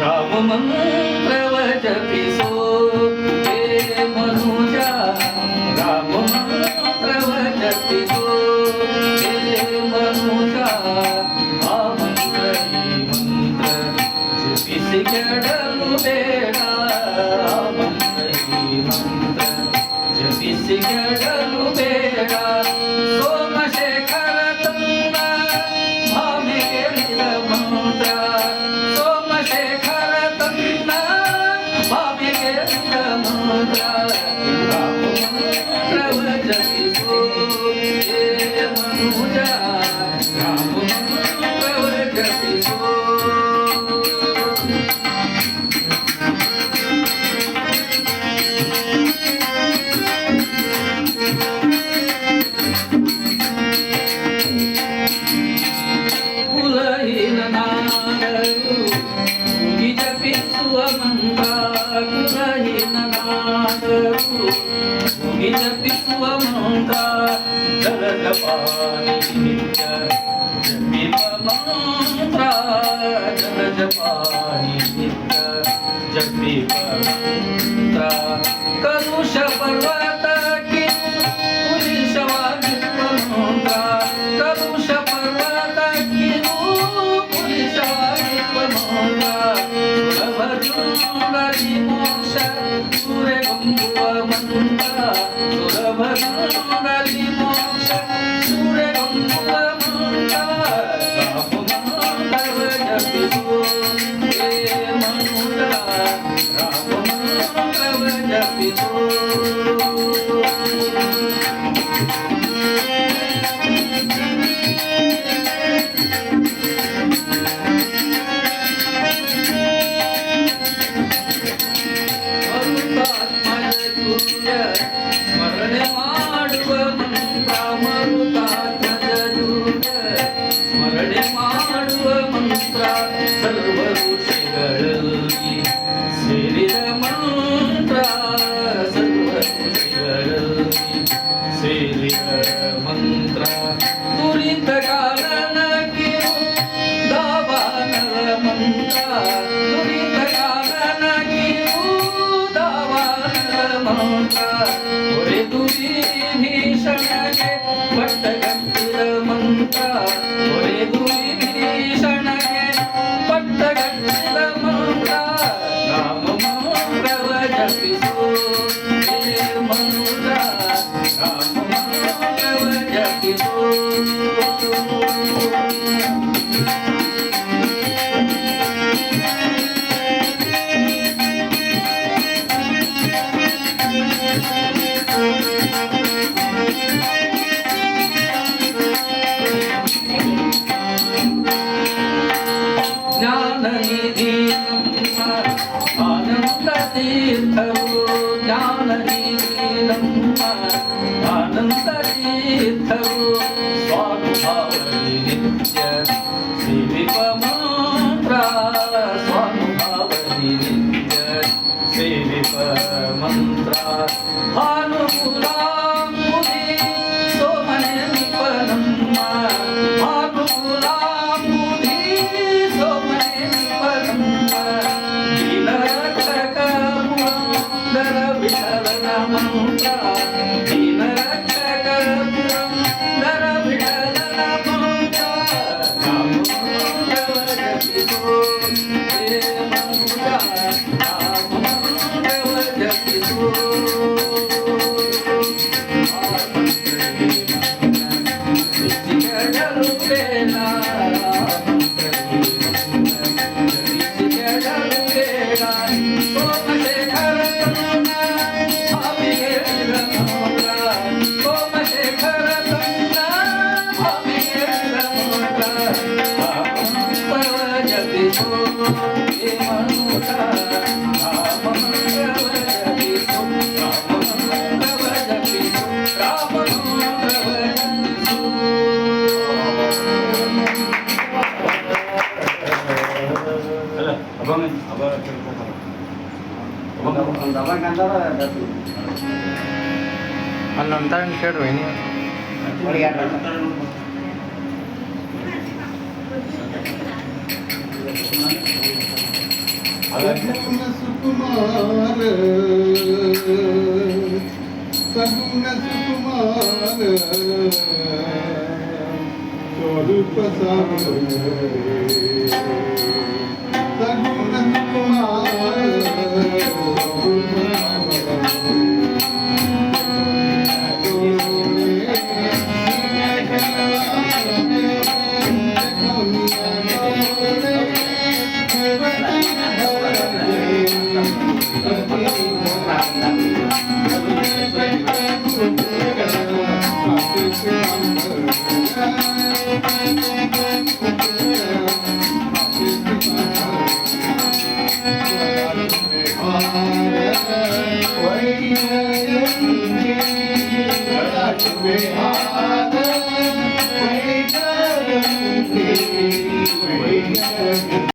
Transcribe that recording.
राम मंत्रव जपिसो हे मनुजा राम मंत्रव जपिसो हे मनुजा आ मंत्र ही मंत्र जपिसी केडलु बेडा आ मंत्र ही मंत्र जपिसी केडलु बेडा सोमशेखर तंगा भामे केळिದ मंत्र सोमशेखर तंगा भामे केळिದ मंत्र राम मंत्रव जपिसो हे मनुजा राम मंत्रव जपिसो ಕುಲಹೀನ ನಾಡರು ಮುಗಿ ಜಪಿಸುವ ಮಂತ್ರ ಕುಲಹೀನ ನಾಡರು ಮುಗಿ ಜಪಿಸುವ ಮಂತ್ರ ಜಲದ ಪಾನಿ ನಿತ್ಯ ಜಪಿಪ ಮಂತ್ರ ಜಲದ ಪಾನಿ ನಿತ್ಯ ಜಪಿಪ ಮಂತ್ರ ಕಲುಷ ಪರ್ವತಕ್ಕೆ ಪುರುಷವಾಗಿರುವ ಮಂತ್ರ ಕಲುಷ ಪರ್ವತಕ್ಕೆ ಪುರುಷವಾಗಿರುವ ಮಂತ್ರ ಸುರಭದ್ರಿ ಮೋಕ್ಷ ಸೂರ್ಯಗೊಂಬುವ ಮಂತ್ರ ಸುರಭದ್ರಿ ಮೋಕ್ಷ ಸೂರ್ಯಗೊಂಬುವ ಮಂತ್ರ ರಾಮ ಮಂತ್ರವ ಜಪಿಸೋ ಹೇ ಮನುಜ ರಾಮ ಮಂತ್ರವ ಜಪಿಸೋ ಸ್ಮರಣೆ ಮಾಡುವ ಮಂತ್ರ ಮರುತಾತ್ಮಜ ಸ್ಮರಣೆ ಮಾಡುವ ಮಂತ್ರ ಸರ್ವ ಋಷಿಗಳಲ್ಲಿ ಸೇರಿದ ಮಂತ್ರ ಸರ್ವ ಋಷಿಗಳಲ್ಲಿ ಸೇರಿದ ಮಂತ್ರ ದುರಿತ ಕಾರಣಕ್ಕೆ ದಾವಾನರ ಮಂತ್ರ ದುರಿತ ಕಾರಣಕ್ಕೆ ಮಂತ್ರ ಹೊರೆದು ವಿಭೀಷಣಗೆ ಪಟ್ಟಗಟ್ಟಿದ ಮಂತ್ರ ಹೊರೆದು ವಿಭೀಷಣಗೆ ಪಟ್ಟಗಟ್ಟಿದ ಮಂತ್ರ ರಾಮ ಮಂತ್ರವ ಜಪಿಸೋ ಹೇ ಮನುಜ ರಾಮ ಮಂತ್ರವ ಜಪಿಸೋ ಜ್ಞಾನನಿಧಿ ನಮ್ಮ ಆನಂದ ತೀರ್ಥವು ಜ್ಞಾನನಿಧಿ ನಮ್ಮ ಆನಂದ ತೀರ್ಥವು ಸ್ವಾನುಭಾವದಿ ನಿತ್ಯ ಸೇವಿಪ ಮಂತ್ರ ಸ್ವಾನುಭಾವದಿ ನಿತ್ಯ ಸೇವಿಪ ಮಂತ್ರ ಭಾನುಕುಲಾಂಬುಧಿ ಸೋಮನೆ ನಿಪ ನಮ್ಮ ಭಾನುಕುಲಾಂಬುಧಿ ಸೋಮನೆ ನಿಪ ನಮ್ಮ ದೀನರಕ್ಷಕ ಪುರಂದರ ವಿಠಲನ ಮಂತ್ರ ದೀನರಕ್ಷಕ ಪುರಂದರ ವಿಠಲನ ಮಂತ್ರ ರಾಮ ಮಂತ್ರವ ಜಪಿಸೋ ಹೇ ಮನುಜ Rama ಮಂತ್ರವ ಜಪಿಸೋ Al nonton kero ini. सगुण सुकुमार सगुण सुकुमार स्वरूप सावरे सगुण सुकुमार स्वरूप Wait,